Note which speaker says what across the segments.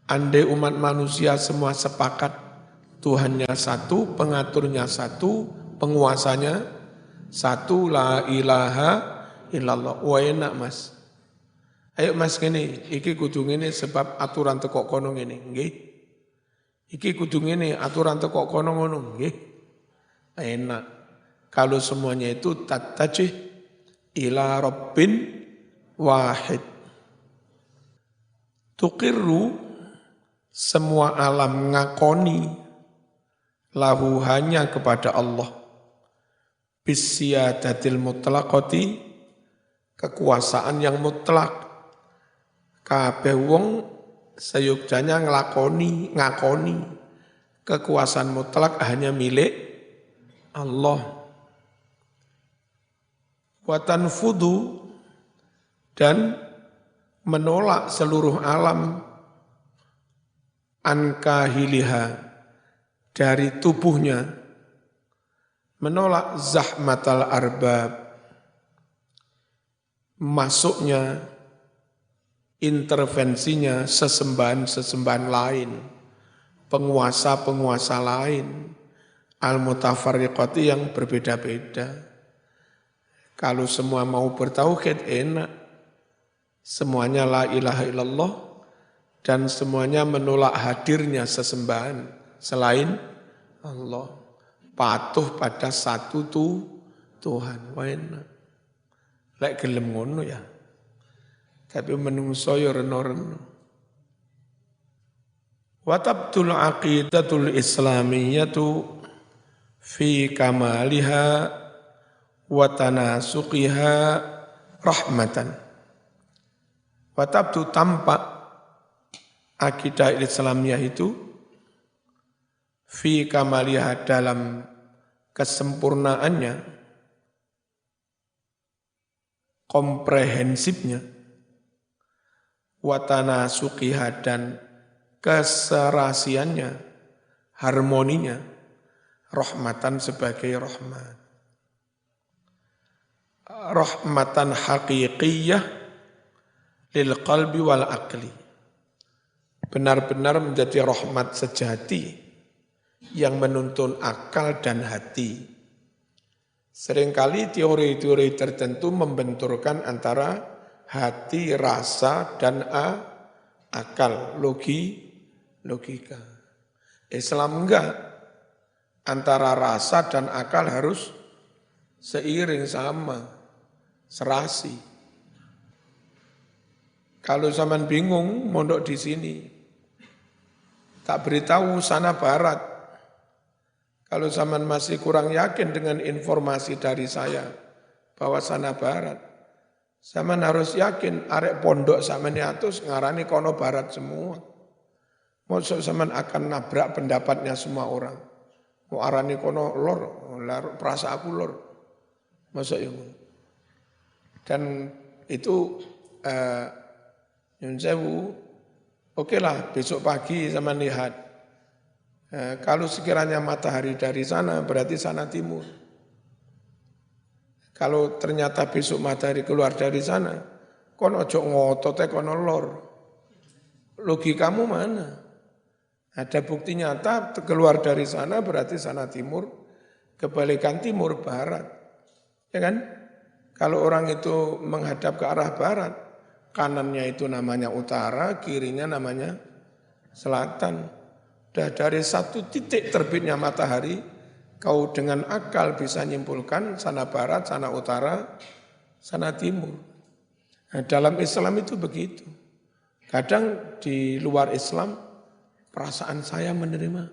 Speaker 1: Andai umat manusia semua sepakat Tuhannya satu, pengaturnya satu, penguasanya satu, la ilaha illallah. Wah enak mas. Ayo mas gini, iki kudu ngene sebab aturan tekok kono ngene, nggih. Iki kudu ngene, aturan tekok kono ngono, nggih. Enak. Kalau semuanya itu tattajih ila rabbin wahid. Tuqirru semua alam ngakoni lahu hanya kepada Allah. Bisyadatil mutlaqati kekuasaan yang mutlak. Kabeh wong seyukjanya ngakoni kekuasaan mutlak hanya milik Allah. Wa tanfudu dan menolak seluruh alam ankahiliha dari tubuhnya, menolak zahmatal arbab, masuknya, intervensinya sesembahan-sesembahan lain, penguasa-penguasa lain, al-mutafarriqati yang berbeda-beda. Kalau semua mau bertauhid enak, semuanya la ilaha illallah, dan semuanya menolak hadirnya sesembahan selain Allah. Patuh pada satu Tuhan. Wah enak. Lek gelem ngono ya. Tapi menungso ya reno-reno. Wa tabtul aqidatul islamiyatu fi kamaliha wa tanasuqiha rahmatan. Wa tabtu tampak akidah Islamiyah itu fi kamaliyah dalam kesempurnaannya, komprehensifnya, watana suqiha dan keserasiannya, harmoninya, rahmatan sebagai rahmat. Rahmatan haqiqiyah lil qalbi wal aqli. Benar-benar menjadi rahmat sejati yang menuntun akal dan hati. Seringkali teori-teori tertentu membenturkan antara hati, rasa, dan akal, logika. Islam enggak, antara rasa dan akal harus seiring sama, serasi. Kalau zaman bingung, mondok di sini. Tak beritahu sana barat. Kalau zaman masih kurang yakin dengan informasi dari saya bahwa sana barat, zaman harus yakin arek pondok zaman atus ngarani kono barat semua. Maksud zaman akan nabrak pendapatnya semua orang. Mau arani kono lor, perasa aku lor. Maksud yang dan itu Nyun sewu, oke lah besok pagi zaman lihat. Kalau sekiranya matahari dari sana berarti sana timur. Kalau ternyata besok matahari keluar dari sana, kono ojo ngotot kono lor. Logikamu mana? Ada bukti nyata keluar dari sana berarti sana timur, kebalikan timur barat. Ya kan? Kalau orang itu menghadap ke arah barat, kanannya itu namanya utara, kirinya namanya selatan. Dah dari satu titik terbitnya matahari, kau dengan akal bisa nyimpulkan sana barat, sana utara, sana timur. Nah, dalam Islam itu begitu. Kadang di luar Islam, perasaan saya menerima.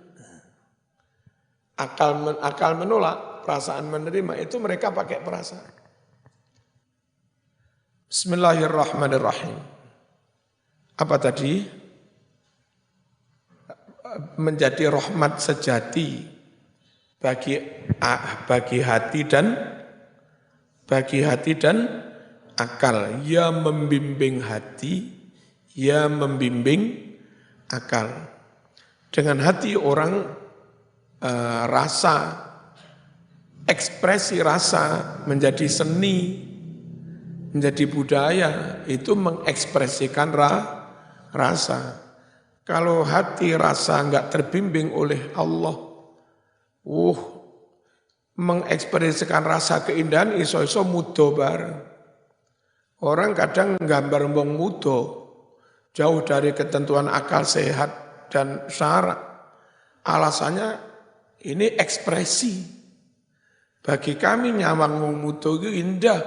Speaker 1: Akal menolak, perasaan menerima, itu mereka pakai perasaan. Bismillahirrahmanirrahim. Apa tadi? Menjadi rahmat sejati bagi hati dan akal. Ya membimbing hati, ya membimbing akal. Dengan hati orang rasa, ekspresi rasa menjadi seni, menjadi budaya, itu mengekspresikan rasa. Kalau hati rasa enggak terbimbing oleh Allah, mengekspresikan rasa keindahan iso-iso mudo bareng. Orang kadang gambar wong mudo, jauh dari ketentuan akal sehat dan syarak. Alasannya ini ekspresi. Bagi kami nyawang wong mudo itu indah.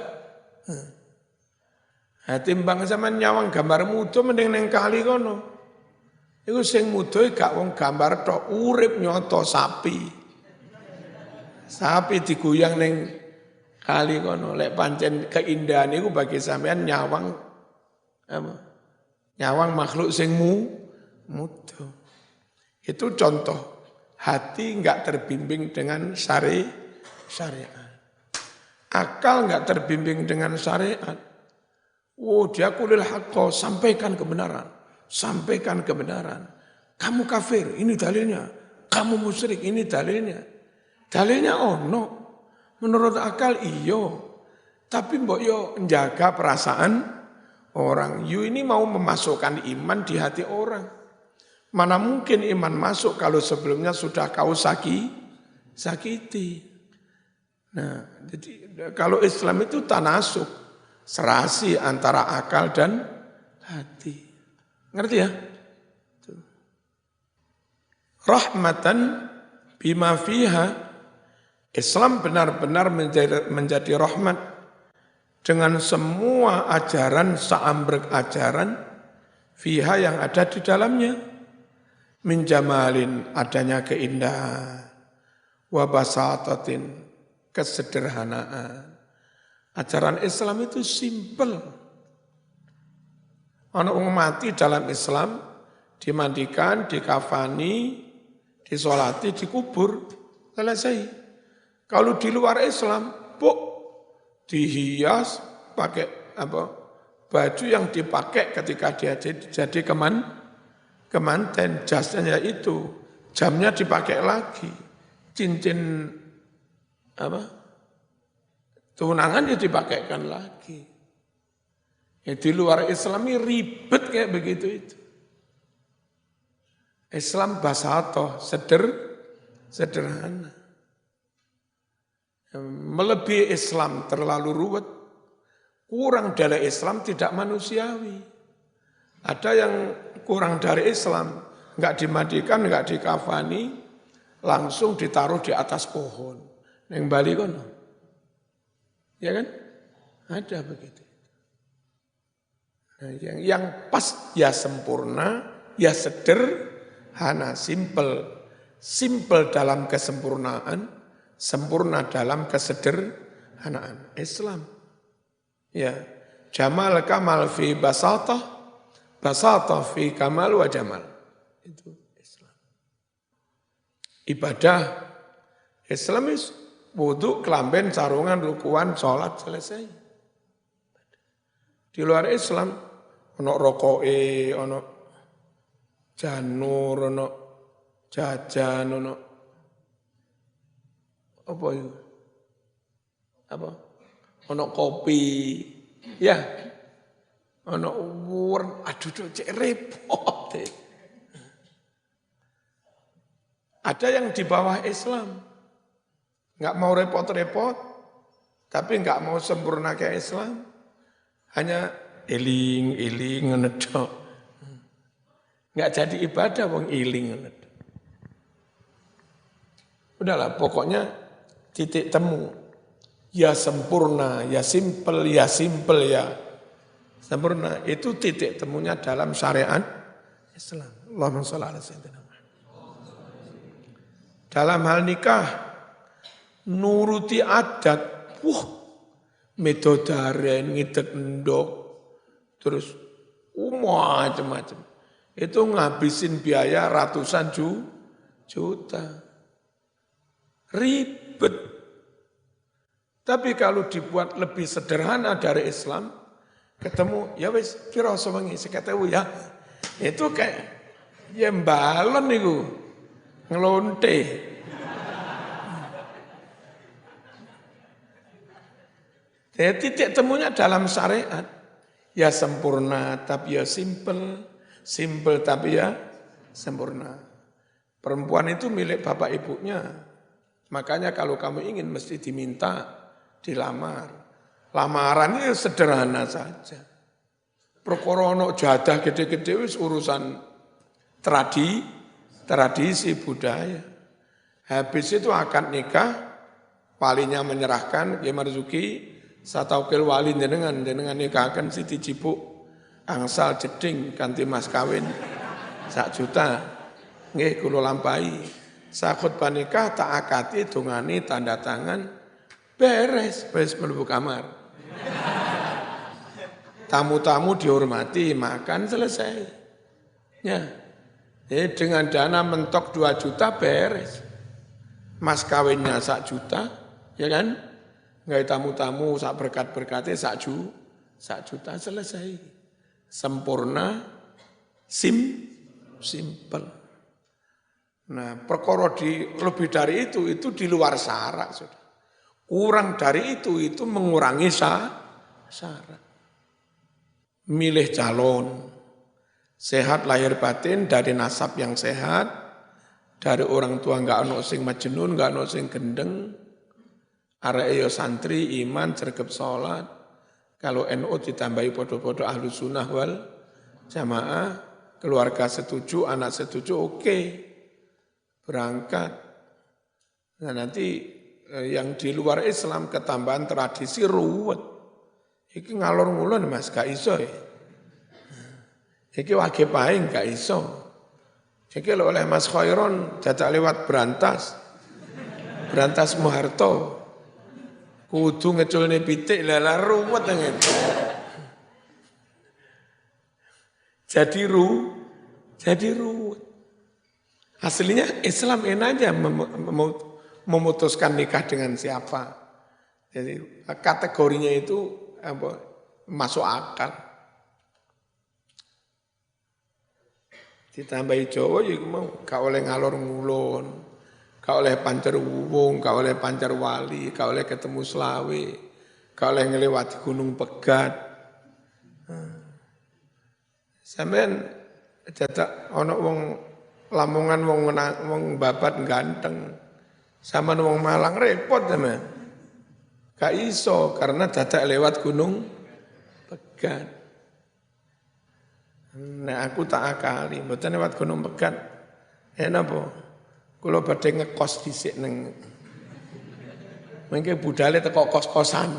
Speaker 1: Timbang zaman nyawang gambar mudo mending neng kali kono. Iku sing mudo gak wong gambar tok, urip nyoto sapi. Sapi diguyang neng kali kono, lek pancen keindahan itu bagi sampean nyawang apa? Nyawang makhluk sing mudo. Itu contoh hati enggak terbimbing dengan syariat. Akal enggak terbimbing dengan syariat. Dia kulil haqqo, sampaikan kebenaran. Sampaikan kebenaran. Kamu kafir, ini dalilnya. Kamu musyrik, ini dalilnya. Dalilnya ono. Menurut akal iyo, tapi mbok yo menjaga perasaan orang. You ini mau memasukkan iman di hati orang. Mana mungkin iman masuk kalau sebelumnya sudah kau sakiti. Nah, jadi kalau Islam itu tanasuk, serasi antara akal dan hati. Ngerti ya? Rahmatan bima fiha. Islam benar-benar menjadi rahmat dengan semua ajaran, seambrek ajaran, fiha yang ada di dalamnya. Minjamalin adanya keindahan, wabasatatin kesederhanaan. Ajaran Islam itu simpel. Orang mati dalam Islam, dimandikan, dikafani, disolati, dikubur, selesai. Kalau di luar Islam, dihias pakai baju yang dipakai ketika dia jadi kemanten, jasnya itu, jamnya dipakai lagi, cincin tunangan dipakaikan lagi. Di luar Islam ini ribet kayak begitu itu. Islam basatoh, sederhana. Melebihi Islam terlalu ruwet, kurang dari Islam tidak manusiawi. Ada yang kurang dari Islam, enggak dimandikan, enggak dikafani, langsung ditaruh di atas pohon. Yang Bali kono. Ya kan? Ada begitu. Nah, yang pas ya sempurna, ya sederhana, simple dalam kesempurnaan, sempurna dalam kesederhanaan. Islam. Ya, jamal kamal fi basatah, basatah fi kamal wa jamal. Itu Islam. Ibadah Islamis wudu, kelamben, sarungan, rukuan, sholat, selesai. Di luar Islam, ono rokoe, ono janur, ono jajan, ono apa itu? Apa? Ono kopi, ya. Ono uwur, aduh cek repot. Ada yang di bawah Islam, enggak mau repot-repot, tapi enggak mau sempurna kayak Islam. Hanya iling ngedok. Enggak jadi ibadah wong iling ngedok. Udahlah, pokoknya titik temu, ya sempurna, ya simpel, ya sempurna. Itu titik temunya dalam syariat Islam. Allahumma sholli ala sayyidina Muhammad. Dalam hal nikah, nuruti adat, metodaren, ngitet endok, terus macam-macam. Itu ngabisin biaya ratusan juta. Ribet. Tapi kalau dibuat lebih sederhana dari Islam, ketemu, ya wis, kira sewengi, seketemu ya. Itu kayak, ya balon itu, ngelonte. Jadi titik temunya dalam syariat, ya sempurna tapi ya simple tapi ya sempurna. Perempuan itu milik bapak ibunya. Makanya kalau kamu ingin mesti diminta, dilamar. Lamaran itu sederhana saja. Perkara ana jadah gede-gede wis urusan tradisi budaya. Habis itu akad nikah, walinya menyerahkan, Kiai Marzuki, sataukil wali jenengan nikahkan Siti Cipuk, angsal jeding ganti mas kawin 1 juta. Nggih kula lampahi. Sakut panikah tak akati dongani tanda tangan beres mlebu kamar. Tamu-tamu dihormati, makan selesai. Ya. Dengan dana mentok 2 juta beres. Mas kawinnya 1 juta, ya kan? Nggak tamu-tamu sak berkat-berkatnya 1 juta selesai. Sempurna, simple. Nah, perkara lebih dari itu di luar syarat. Saudara. Kurang dari itu mengurangi syarat. Milih calon, sehat lahir batin dari nasab yang sehat, dari orang tua enggak ono sing majnun, enggak ono sing gendeng, arek yo santri, iman, sregep salat. Kalau NU ditambahi podo-podo ahlu sunnah wal jamaah, keluarga setuju, anak setuju, oke. Berangkat. Nah nanti yang di luar Islam ketambahan tradisi ruwet. Iki ngalor ngulon Mas, gak iso ya. Iki wajib aing gak iso. Iki oleh Mas Khairon dadak lewat Brantas Muharto. Kudu ngeculne pitik lala ruwet ngene. Jadi ruwet. Aslinya Islam enak aja memutuskan nikah dengan siapa. Jadi kategorinya itu masuk akal. Ditambahi Jawa ya mau gak oleh ngalor ngulon, gak oleh pancer wuwung, gak oleh pancer wali, gak oleh ketemu selawe, gak oleh ngelewati gunung pegat. Sampeyan dadak ana wong Lamongan wong babat ganteng, sama wong Malang repot sampean. Gak iso karena dadak lewat gunung pegat. Nah aku tak akali, mboten lewat gunung pegat. Napa? Kula badhe ngekos dhisik ning mengke budale teko kos-kosan.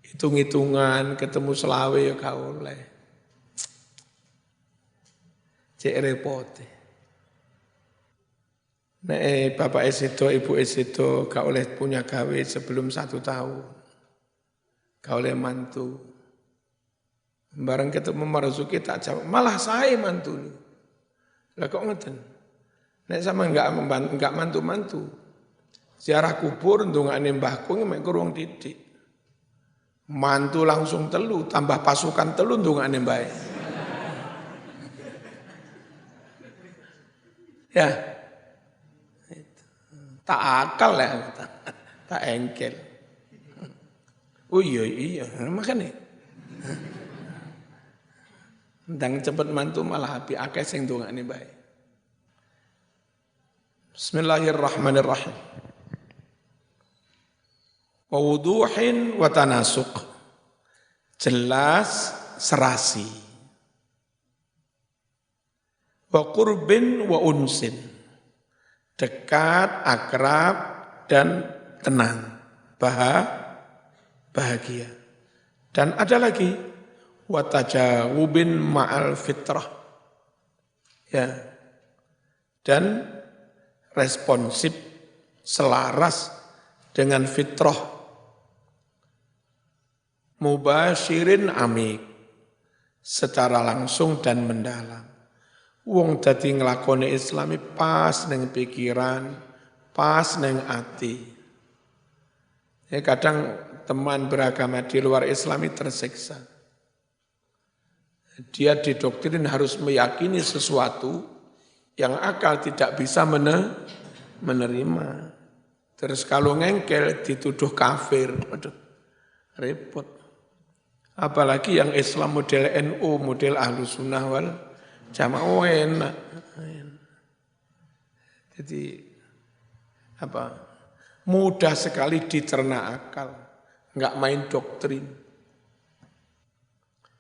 Speaker 1: Hitung-hitungan ketemu selawe ya gak oleh. Cek repot. Nek bapak sedo, ibu sedo gak oleh punya gawe sebelum 1 tahun. Gak oleh mantu. Barang ketemu Marzuki tak jawab, malah saya mantu. Lah kok ngeten? Nek sama enggak mantu-mantu. Ziarah kubur ndongane mbahku mek kurung titik. Mantu langsung telu, tambah pasukan telu ndongane mbae. Ya. Tak akal ya, tak engkel. Oh iya, makanya. Ndang cepet mantu malah api akeh sing ndongane bae. Bismillahirrahmanirrahim. Wa wuduhin wa tanasuq. Jelas serasi. Wa qurbin wa unsin. Dekat, akrab dan tenang. Bahagia. Dan ada lagi wa tajawubin ma'al fitrah. Ya. Dan responsif selaras dengan fitrah. Mubasyirin amik. Secara langsung dan mendalam. Wong dadi nglakoni Islami pas ning pikiran, pas ning ati. Ya kadang teman beragama di luar Islami tersiksa. Dia didoktrin harus meyakini sesuatu yang akal tidak bisa menerima. Terus kalau ngengkel dituduh kafir, waduh repot. Apalagi yang Islam model NU, model Ahlus Sunnah wal Jamaah, oh enak. Jadi mudah sekali dicerna akal, enggak main doktrin.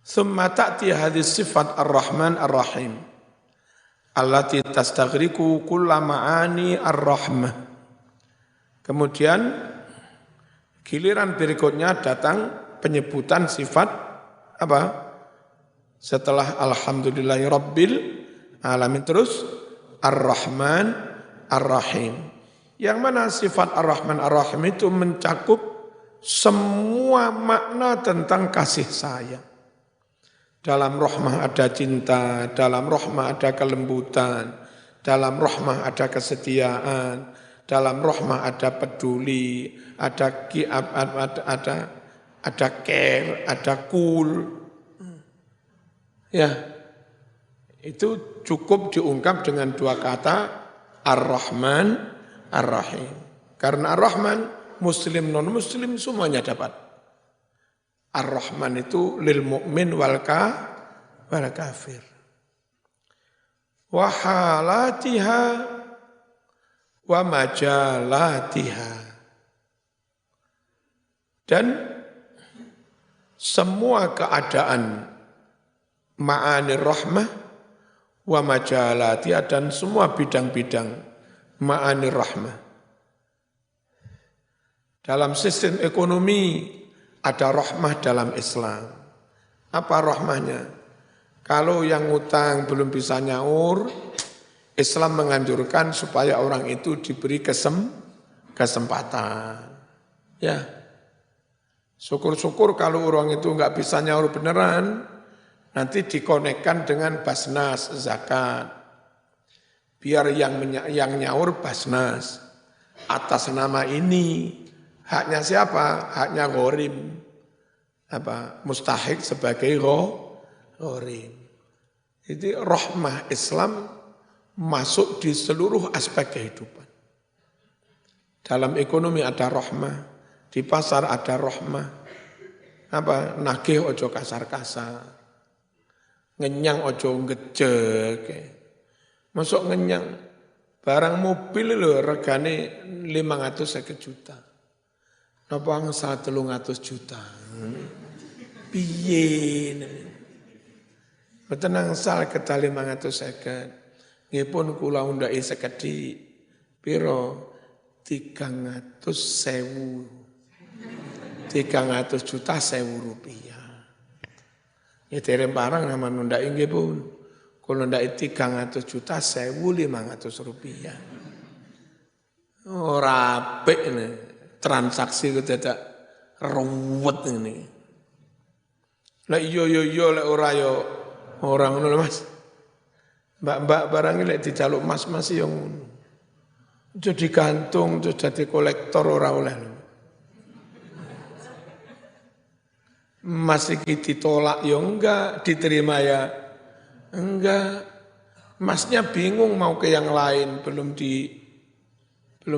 Speaker 1: Summa ta'ti hadis sifat ar-Rahman ar-Rahim allati tastaghriqu kulla ma'ani ar-rahmah. Kemudian giliran berikutnya datang penyebutan sifat setelah alhamdulillahi rabbil alamin terus ar-Rahman ar-Rahim. Yang mana sifat ar-Rahman ar-Rahim itu mencakup semua makna tentang kasih sayang. Dalam rahmah ada cinta, dalam rahmah ada kelembutan, dalam rahmah ada kesetiaan, dalam rahmah ada peduli, ada care, ada cool. Ya, itu cukup diungkap dengan dua kata Ar-Rahman, Ar-Rahim. Karena Ar-Rahman, Muslim, non-Muslim semuanya dapat. Ar-Rahman itu lil mu'min wal kafir. Wa halatiha wa majalatiha. Dan semua keadaan ma'anir rahmah wa majalatiha dan semua bidang-bidang ma'anir rahmah. Dalam sistem ekonomi ada rahmah dalam Islam. Apa rahmahnya? Kalau yang ngutang belum bisa nyaur, Islam menganjurkan supaya orang itu diberi kesempatan. Ya, syukur-syukur kalau orang itu nggak bisa nyaur beneran, nanti dikonekkan dengan Basnas zakat. Biar yang nyaur Basnas atas nama ini. Haknya siapa? Haknya ghorim. Mustahik sebagai ghorim. Jadi rahmah Islam masuk di seluruh aspek kehidupan. Dalam ekonomi ada rahmah, di pasar ada rahmah. Nagih ojo kasar-kasar. Ngenyang ojo ngejek. Masuk ngenyang. Barang mobil lho regane 550 juta. Napa angsa 300 juta. Piye. Mboten angsal kedah 550. Nggih pun kula undhaki sekedhik. Piro? 300.000. 300 juta 1.000 rupiah. Ya dereng parang nama nundaki nggih pun. Kula ndaki 300 juta 1.500 rupiah. Ora apik nih. Transaksi itu tidak ruwet ini. Lah iya lek ora yo orang ngono Mas. Mbak-mbak barang lek dijaluk mas-mas yo ngono. Jadi gantung, jadi kolektor ora oleh. Mas iki ditolak yo enggak, diterima ya enggak. Masnya bingung mau ke yang lain, belum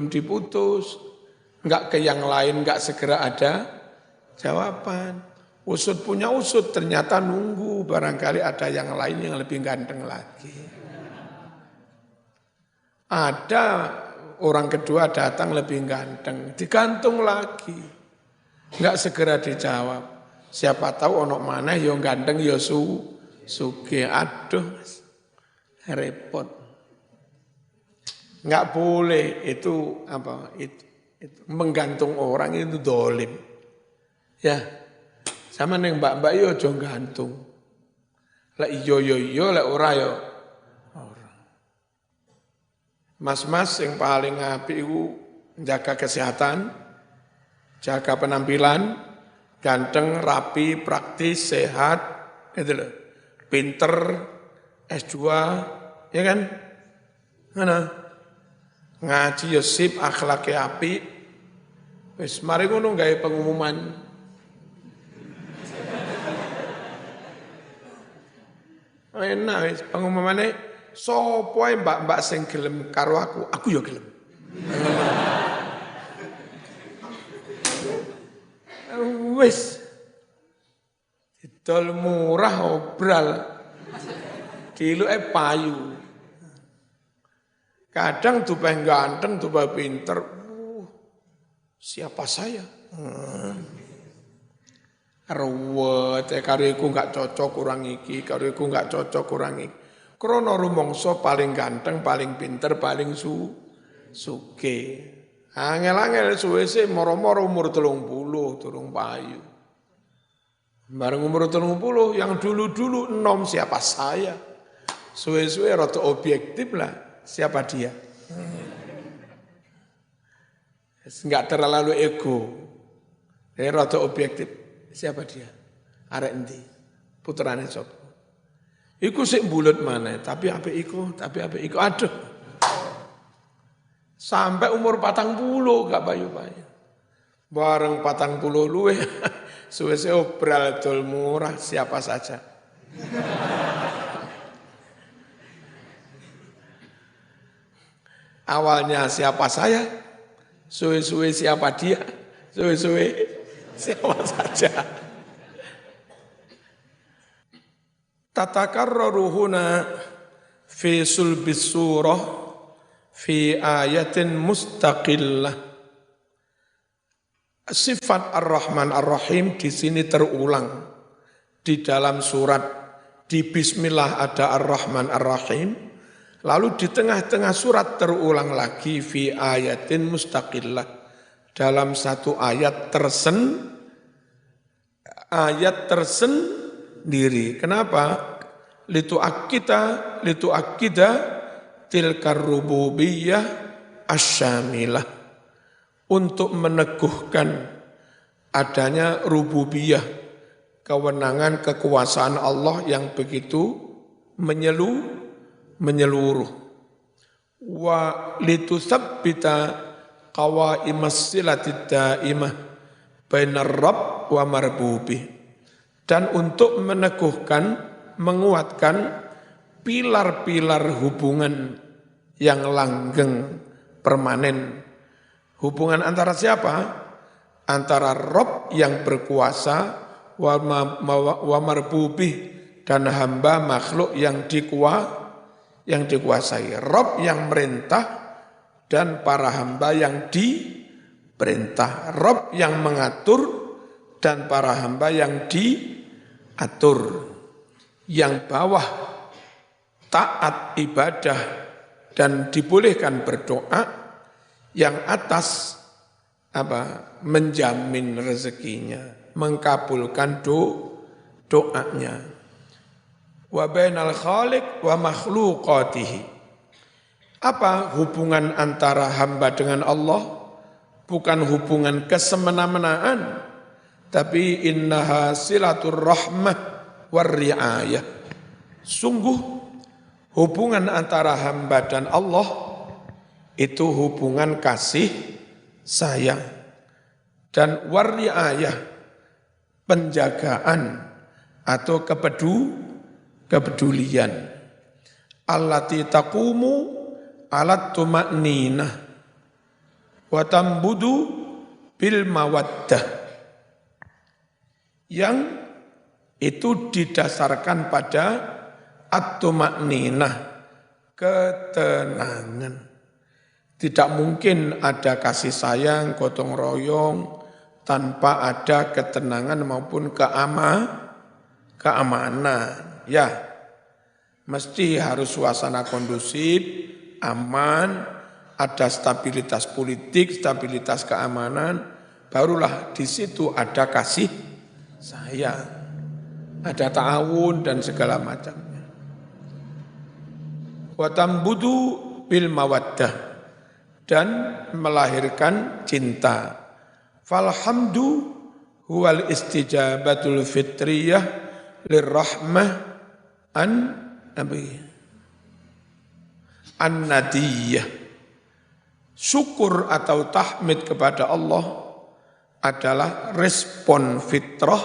Speaker 1: diputus. Enggak ke yang lain, enggak segera ada jawaban. Usut punya usut, ternyata nunggu barangkali ada yang lain yang lebih ganteng lagi. Ada orang kedua datang lebih ganteng, digantung lagi. Enggak segera dijawab. Siapa tahu ono mana yang ganteng ya suge. Aduh, repot. Enggak boleh itu itu menggantung orang itu dolim. Ya, sama neng mbak-mbak yo aja gantung. Lah iyo lek ora yo ora. Mas-mas yang paling apik iku jaga kesehatan, jaga penampilan, ganteng, rapi, praktis, sehat, gitu loh. Pinter, S2, ya kan? Mana? Ngaji ya sip, akhlaknya apik. Wis mari ngono gawe pengumuman. Enak wis pengumumane sapa ae mbak-mbak sing gelem karo aku ya gelem. Wis. Dol murah obral. Diluke payu. Kadang tuh ganteng, tuh pinter. Siapa saya? Ruwet, karo iku gak cocok kurang iki, karo iku gak cocok kurang iki. Krono rumangsa paling ganteng, paling pinter, paling sugih. Angel-angel suwe-se moro-moro umur 30 durung payu. Bareng umur 30 yang dulu-dulu enom siapa saya. Suwe-suwe rada objektif lah, siapa dia. Enggak terlalu ego. Rada objektif, siapa dia. Arek endi? Putrane sapa? Iku sik bulet maneh, tapi apik iku, aduh. Sampai umur 40 gak payu-payu. Bareng 40 luwe, suwe-suwe obral dol murah siapa saja. Awalnya siapa saya, suwe-suwe siapa dia, suwe-suwe siapa saja. Tatakarraru huna fi sulbis surah fi ayatin mustaqillah. Sifat Ar-Rahman Ar-Rahim di sini terulang di dalam surat. Di Bismillah ada Ar-Rahman Ar-Rahim, lalu di tengah-tengah surat terulang lagi fi ayatin mustaqillah, dalam satu ayat tersendiri. Kenapa? Litu'akkida tilkar rububiyah asyamilah, untuk meneguhkan adanya rububiyah, kewenangan kekuasaan Allah yang begitu menyeluruh. Wa litutsabbita qawaimas silatid daimah bainar rabb wa marbubih, dan untuk meneguhkan, menguatkan pilar-pilar hubungan yang langgeng, permanen. Hubungan antara siapa? Antara Rabb yang berkuasa wa marbubih, dan hamba makhluk yang dikuasai. Rabb yang merintah dan para hamba yang diperintah. Rabb yang mengatur dan para hamba yang diatur. Yang bawah taat ibadah dan dibolehkan berdoa, yang atas menjamin rezekinya, mengkabulkan doanya. Wa bainal khaliq wa makhluqatihi. Apa hubungan antara hamba dengan Allah? Bukan hubungan kesemena-menaan, tapi innaha silatur rahmah war riayah. Sungguh hubungan antara hamba dan Allah itu hubungan kasih sayang, dan war riayah, penjagaan atau kepedulian. Allati taqumu alat tuma'ninah wa tambudu bil mawaddah, yang itu didasarkan pada at-tuma'ninah, ketenangan. Tidak mungkin ada kasih sayang, gotong royong tanpa ada ketenangan maupun keamanan. Ya, mesti harus suasana kondusif, aman, ada stabilitas politik, stabilitas keamanan, barulah di situ ada kasih sayang, ada ta'awun dan segala macamnya. Wa tambudu bil mawaddah, dan melahirkan cinta. Falhamdu huwal istijabatul fitriyah lirrahmah an-nadiyah. Syukur atau tahmid kepada Allah adalah respon fitrah,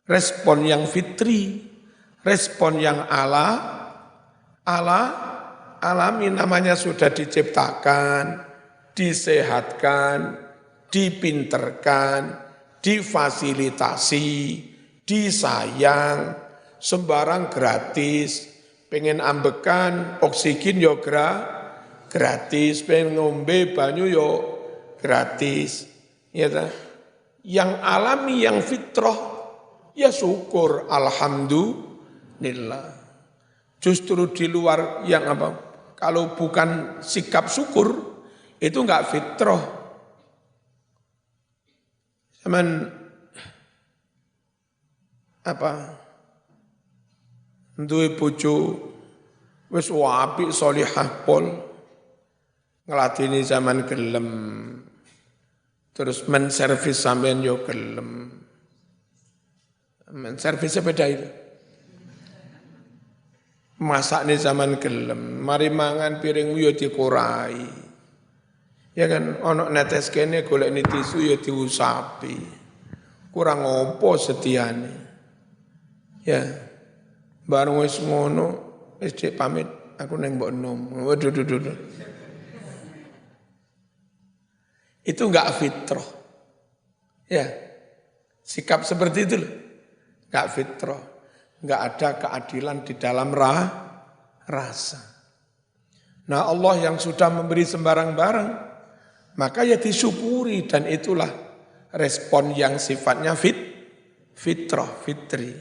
Speaker 1: respon yang fitri, respon yang alami, namanya sudah diciptakan, disehatkan, dipinterkan, difasilitasi, disayang, sembarang gratis, pengen ambekan oksigen yo gratis, pengen ngombe banyu yo gratis, ya ta? Yang alami, yang fitrah, ya syukur, alhamdulillah. Justru di luar yang apa? Kalau bukan sikap syukur, itu enggak fitrah. Zaman apa? Duwe bojo wis apik salihah pol ngladeni zaman gelem. Terus menservis sampean yo gelem. Menservis beda itu. Masak nih zaman gelem, mari mangan piringmu yo dikorai. Ya kan, ono netes kene golek ni tisu yo diusapi. Kurang opo setiane. Ya. Bareng wis ngono, wis dik pamit, aku neng mbok enom. Waduh. Itu enggak fitrah. Ya. Sikap seperti itu loh. Enggak fitrah. Enggak ada keadilan di dalam rasa. Nah, Allah yang sudah memberi sembarang-barang, maka ya disyukuri, dan itulah respon yang sifatnya fitrah, fitri,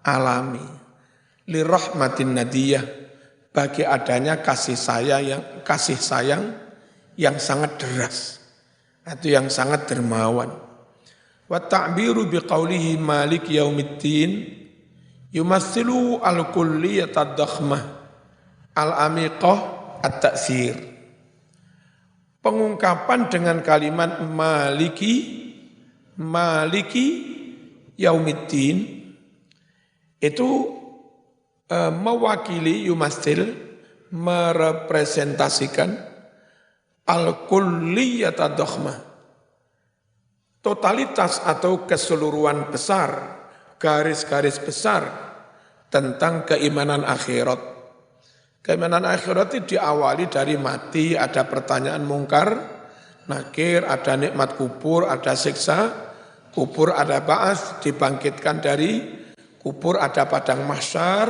Speaker 1: alami, lirahmatin nadiyah, bagi adanya kasih sayang yang sangat deras, atau yang sangat dermawan. Wa ta'biru biqaulihi malik yaumiddin yumassilu al-kulliyat ad-dakhmah al-amiqah at-ta'sir. Pengungkapan dengan kalimat maliki yaumiddin itu mewakili, yumassil, merepresentasikan al-kulliyat ad-dakhmah, totalitas atau keseluruhan besar, garis-garis besar tentang keimanan akhirat. Keimanan akhirat itu diawali dari mati, ada pertanyaan mungkar, nakir, ada nikmat kubur, ada siksa kubur, ada ba'ats, dibangkitkan dari kubur, ada padang mahsyar,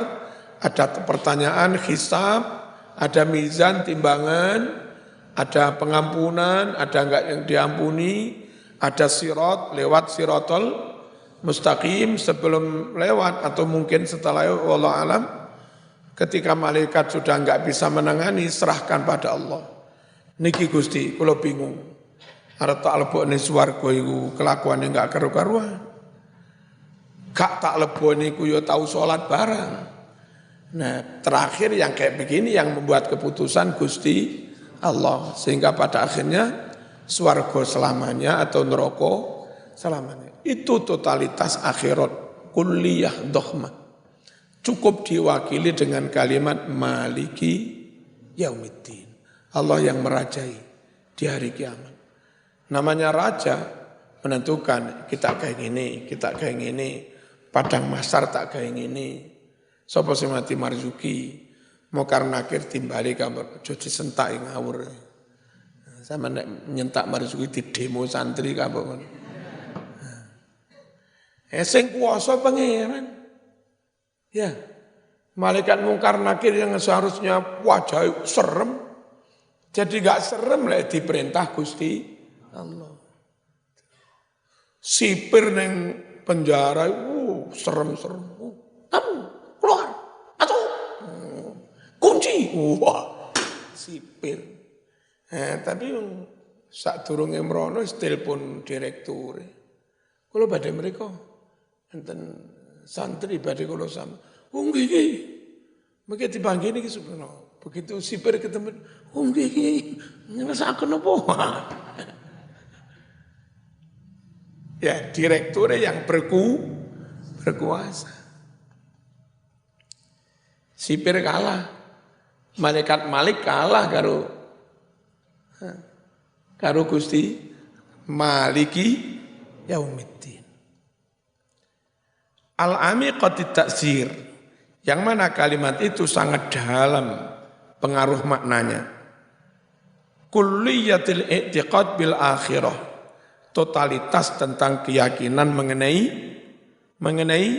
Speaker 1: ada pertanyaan hisab, ada mizan, timbangan, ada pengampunan, ada enggak yang diampuni, ada sirat, lewat siratul mustaqim sebelum lewat atau mungkin setelah, wallahu alam. Ketika malaikat sudah enggak bisa menangani, serahkan pada Allah. Niki Gusti, kula bingung. Arep tak lebokne swarga iku kelakuane enggak karu-karuan. Gak tak lebokne iku ya tau salat barang. Nah, terakhir yang kayak begini yang membuat keputusan Gusti Allah, sehingga pada akhirnya swarga selamanya atau neraka selamanya. Itu totalitas akhirat, kulliyah dokhmah. Cukup diwakili dengan kalimat maliki yaumiddin. Allah yang merajai di hari kiamat. Namanya raja menentukan kita kayak gini, kita kayak gini, padang mahsyar tak kayak gini. Sapa sing mati marzuki, mokar nakir timbali kabar cuci sentak ngawur. Sama nyentak marzuki di demo santri kabar. Sing kuasa pangeran. Ya. Malaikat mungkar nakir yang seharusnya wajah serem, jadi gak serem lah diperintah Gusti Allah. Sipir neng penjara, serem-serem. Kamu keluar, atau kunci, wah sipir. Tapi sak durunge mrono telepon direktur. Kula badhe mriko enten santri badhe kula sama. Nggih iki. Mengke dipanggil niki sebenarnya. Begitu sipir ketemu, nggih iki. Ngrasaken apa? Ya, direktur yang berkuasa. Sipir kalah. Malaikat Malik kalah karo Gusti Maliki Yaumiddin. Al-amiqatit ta'sir, yang mana kalimat itu sangat dalam pengaruh maknanya. Kulliyatil i'tiqad bil akhirah, totalitas tentang keyakinan mengenai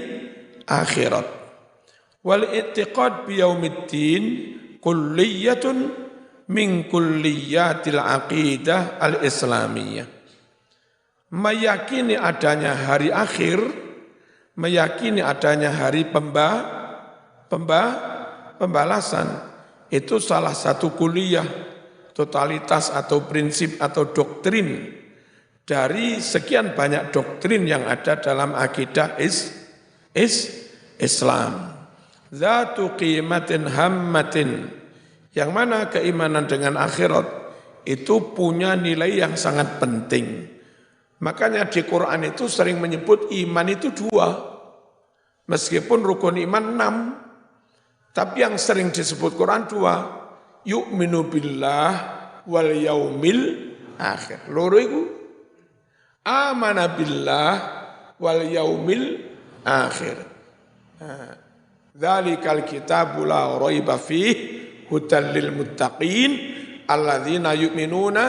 Speaker 1: akhirat. Wal i'tiqad bi yaumiddin kulliyatun min kulliyatil aqidah al-islamiyah. Meyakini adanya hari akhir, meyakini adanya hari pembalasan, itu salah satu kuliah, totalitas atau prinsip atau doktrin dari sekian banyak doktrin yang ada dalam akidah Islam. Zatu qimatin hammatin, yang mana keimanan dengan akhirat itu punya nilai yang sangat penting. Makanya di Quran itu sering menyebut iman itu 2. Meskipun rukun iman 6. Tapi yang sering disebut Quran 2. Yu'minu billah wal yaumil akhir. Loro iku. Amana billah wal yaumil akhir. Dzalikal kitabu la raiba fihi hudal lil muttaqin alladzina yu'minuna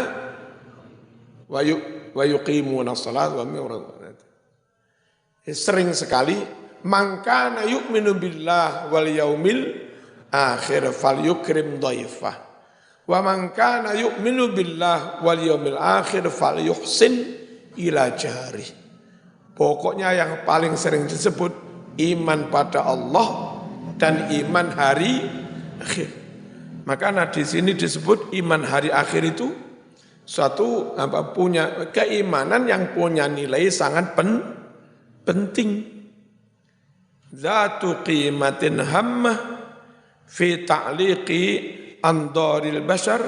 Speaker 1: wa yuqimuna shalat wa mimma. Sering sekali man kana yu'minu billah wal yaumil akhir falyukrim dhaifah wa man kana yu'minu billah wal yaumil akhir falyuhsin ila jari. Pokoknya yang paling sering disebut iman pada Allah dan iman hari akhir. Maka di sini disebut iman hari akhir itu suatu punya keimanan yang punya nilai sangat penting. Zatu qimatin hammah fi ta'liqi andaril bashar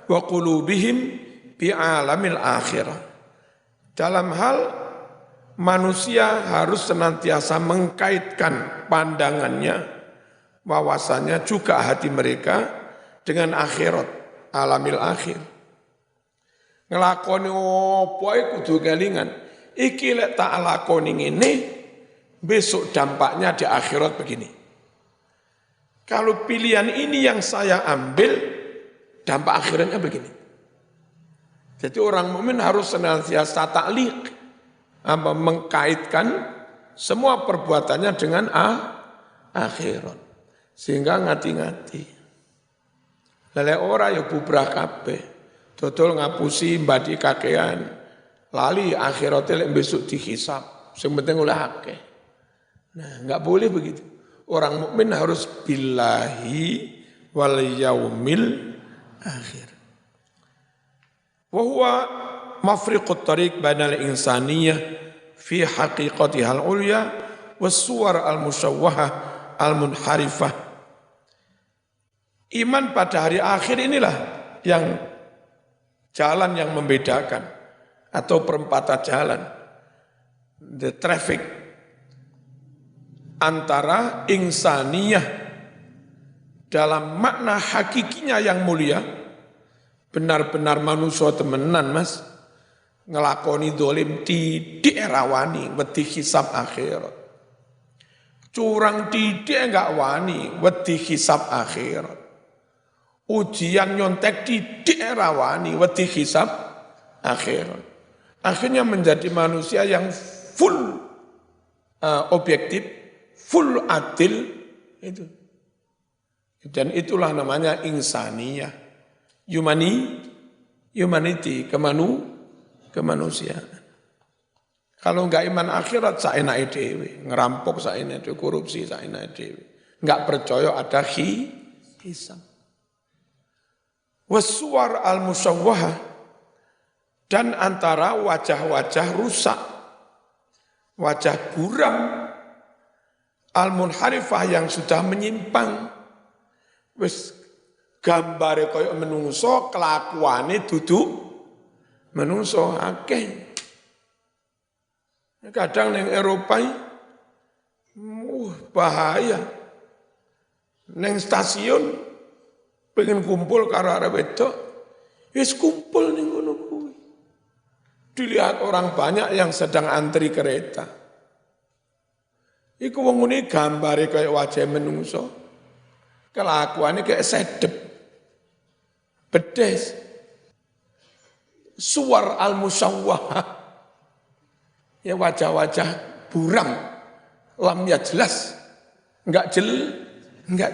Speaker 1: wa qulubihim bi alamil akhirah. Dalam hal manusia harus senantiasa mengkaitkan pandangannya, wawasannya juga hati mereka dengan akhirat, alamil akhir. Ngelakoni apa kudu kelingan. Iki lek tak lakoni ngene, besok dampaknya di akhirat begini. Kalau pilihan ini yang saya ambil, dampak akhirnya begini. Jadi orang mukmin harus senantiasa ta'liq, mengkaitkan semua perbuatannya dengan akhirat. Sehingga ngati-ngati. Lele ora ya bubrah kabeh. Dodol ngapusi mbadi kakean, lali akhiratnya lek besok dihisab, sing penting oleh akeh. Nah, enggak boleh begitu. Orang mukmin harus billahi wal yaumil akhir. Wa huwa mafriqut tariq bainal insaniyah fi haqiqatiha al-ulya was suwar al-musyawwahah al-munharifah. Iman pada hari akhir inilah yang jalan yang membedakan atau perempatan jalan, the traffic antara insaniyah dalam makna hakikinya yang mulia, benar-benar manusia temenan mas, ngelakoni dolim tidak rawani, wedi hisab akhirat. Curang tidak enggak wani, wedi hisab akhirat. Ujian nyontek tidak rawani, wedi hisab akhirat. Akhirnya menjadi manusia yang full objektif, full adil itu. Dan itulah namanya insaniyah, humanity, kemanusiaan. Kalau enggak iman akhirat, saenake dhewe, ngerampok saenake dhewe, korupsi saenake dhewe. Enggak percaya ada hisab. Wasuwar al-musyawwahah, dan antara wajah-wajah rusak, wajah buram, al-munharifah yang sudah menyimpang, wis gambare kaya menungso, kelakuane duduk menungso akeh. Kadang ning Eropa bahaya. Ning stasiun pengen kumpul karo arek wedok, wis kumpul ning ngono kuwi. Dilihat orang banyak yang sedang antri kereta. Iku wong ngene gambare kaya wajah menungso. Kelakuane kayak sedep. Bedes. Suwar al-musyawwahah. Ya wajah-wajah buram, lam ya jelas, enggak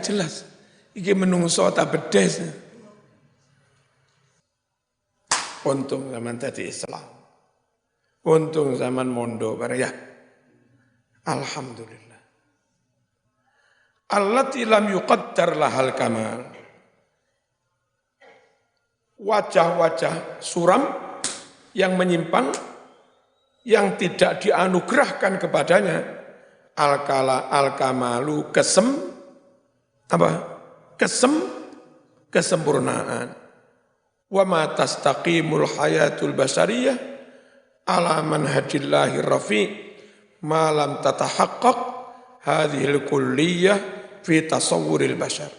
Speaker 1: jelas. Iki menungso tak bedes. Untung zaman tadi Islam. Untung zaman mondo bareng ya. Alhamdulillah. Allati lam yuqaddar lahal kamal. Wajah-wajah suram yang menyimpang, yang tidak dianugerahkan kepadanya al-kamalu kesempurnaan. Wa ma tastaqimul hayatul basariyah ala manhajillahi rafi' ma lam tatahaqqaq hadhil kulliyah fi tasawwuril bashar.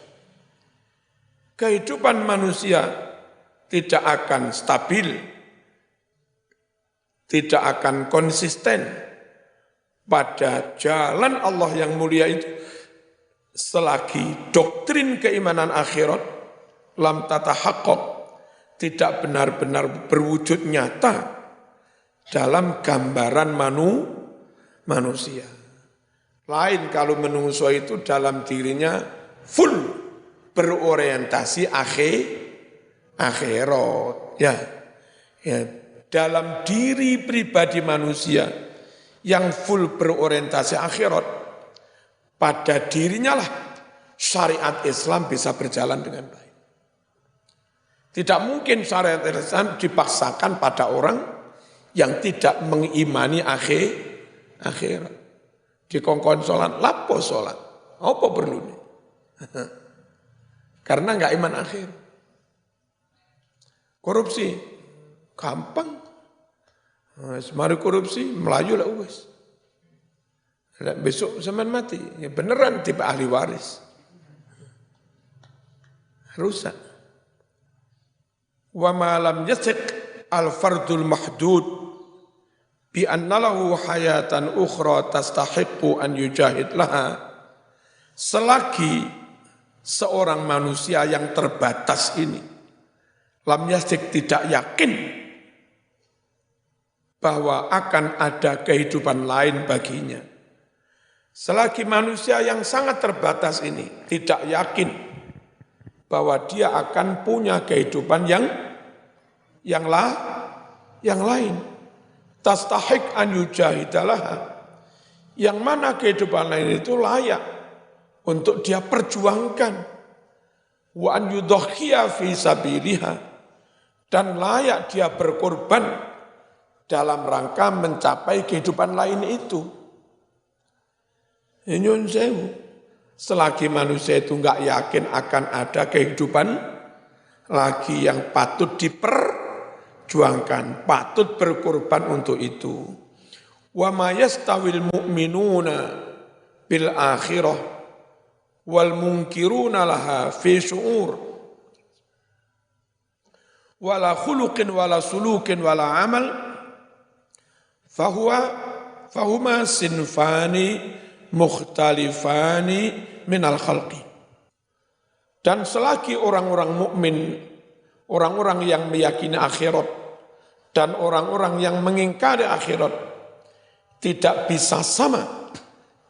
Speaker 1: Kehidupan manusia tidak akan stabil, tidak akan konsisten pada jalan Allah yang mulia itu selagi doktrin keimanan akhirat lam tatahaqqaq tidak benar-benar berwujud nyata dalam gambaran manusia. Lain kalau menungso itu dalam dirinya full berorientasi akhirat. Ya. Dalam diri pribadi manusia yang full berorientasi akhirat, pada dirinya lah syariat Islam bisa berjalan dengan baik. Tidak mungkin syariat Islam dipaksakan pada orang yang tidak mengimani akhirat. Dikongkon sholat, lapo sholat, apa perlu nih? Karena enggak iman akhir. Korupsi, gampang. Mari korupsi, melayu lah wes. Besok zaman mati, ya beneran tipe ahli waris. Rusak. Wa ma lam yasiq al-fardul mahdud bi anna lahu hayatan ukhra tastahiqqu an yujahid laha. Selagi seorang manusia yang terbatas ini lam yasiq tidak yakin bahwa akan ada kehidupan lain baginya. Selagi manusia yang sangat terbatas ini tidak yakin bahwa dia akan punya kehidupan yang lain. Tastahiq an yujahidalaha. Yang mana kehidupan lain itu layak untuk dia perjuangkan. Wa an yudhakhiya fi sabiliha. Dan layak dia berkorban dalam rangka mencapai kehidupan lain itu. Nyun sewu. Selagi manusia itu enggak yakin akan ada kehidupan lagi yang patut diperjuangkan, patut berkorban untuk itu. Wa ma yastawil mu'minuna bil akhirah wal munkiruna laha fi syu'ur wala khuluqin wala sulukin wala amal fahuma sinfani mukhtalifani minal khalqi. Dan selagi orang-orang mukmin, orang-orang yang meyakini akhirat dan orang-orang yang mengingkari akhirat tidak bisa sama,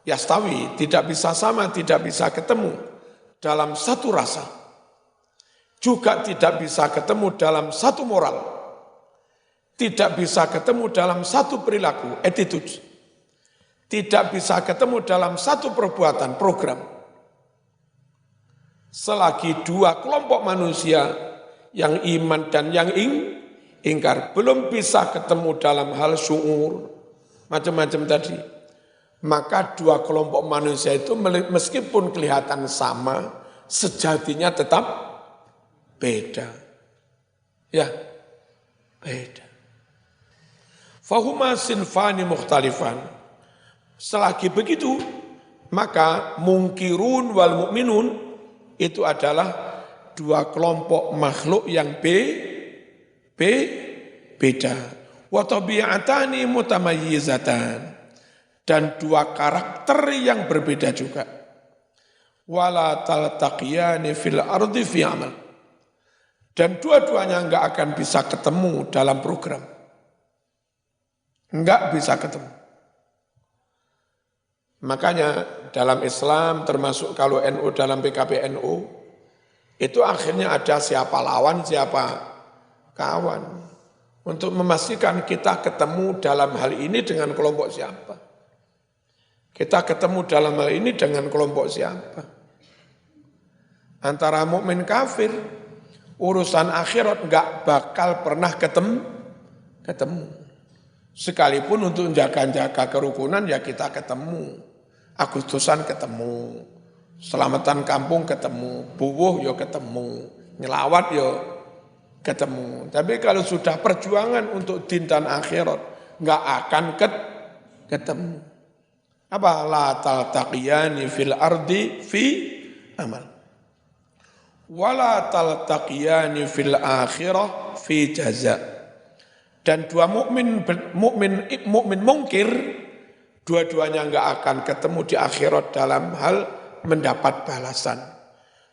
Speaker 1: yastawi, tidak bisa sama, tidak bisa ketemu dalam satu rasa, juga tidak bisa ketemu dalam satu moral, tidak bisa ketemu dalam satu perilaku, attitude, tidak bisa ketemu dalam satu perbuatan, program. Selagi dua kelompok manusia yang iman dan yang ingkar belum bisa ketemu dalam hal syu'ur, macam-macam tadi, maka dua kelompok manusia itu meskipun kelihatan sama, sejatinya tetap beda. Ya, beda. Fahuma sinfani mukhtalifan. Selagi begitu, maka mungkirun wal mu'minun itu adalah dua kelompok makhluk yang beda. Wa tabi'atani mutamayyizatan, dan dua karakter yang berbeda juga. Wala taltaqiyani fil ardi fi amal. Dan dua-duanya enggak akan bisa ketemu dalam program. Enggak bisa ketemu. Makanya dalam Islam termasuk kalau NU dalam PKB NU, itu akhirnya ada siapa lawan, siapa kawan. Untuk memastikan kita ketemu dalam hal ini dengan kelompok siapa. Kita ketemu dalam hal ini dengan kelompok siapa. Antara mukmin kafir, urusan akhirat enggak bakal pernah ketemu. Sekalipun untuk jaga-jaga kerukunan ya kita ketemu. Agustusan ketemu. Selamatan kampung ketemu. Buwuh ya ketemu. Nyelawat ya ketemu. Tapi kalau sudah perjuangan untuk din dan akhirat, enggak akan ketemu. Apa? La taltaqiyani fil ardi fi amal. Wala taltaqiyani fil akhirah fi jaza. Dan dua mukmin mungkir, dua-duanya enggak akan ketemu di akhirat dalam hal mendapat balasan.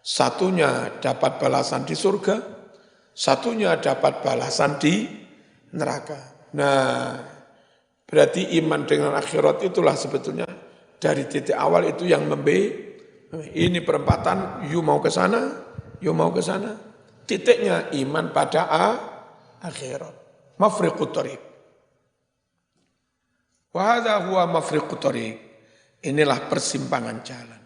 Speaker 1: Satunya dapat balasan di surga, satunya dapat balasan di neraka. Nah, berarti iman dengan akhirat itulah sebetulnya dari titik awal itu yang ini perempatan, you mau ke sana, you mau ke sana. Titiknya iman pada akhirat. Mafriqut thariq. Wa hadza huwa mafriqut thariq. Inilah persimpangan jalan.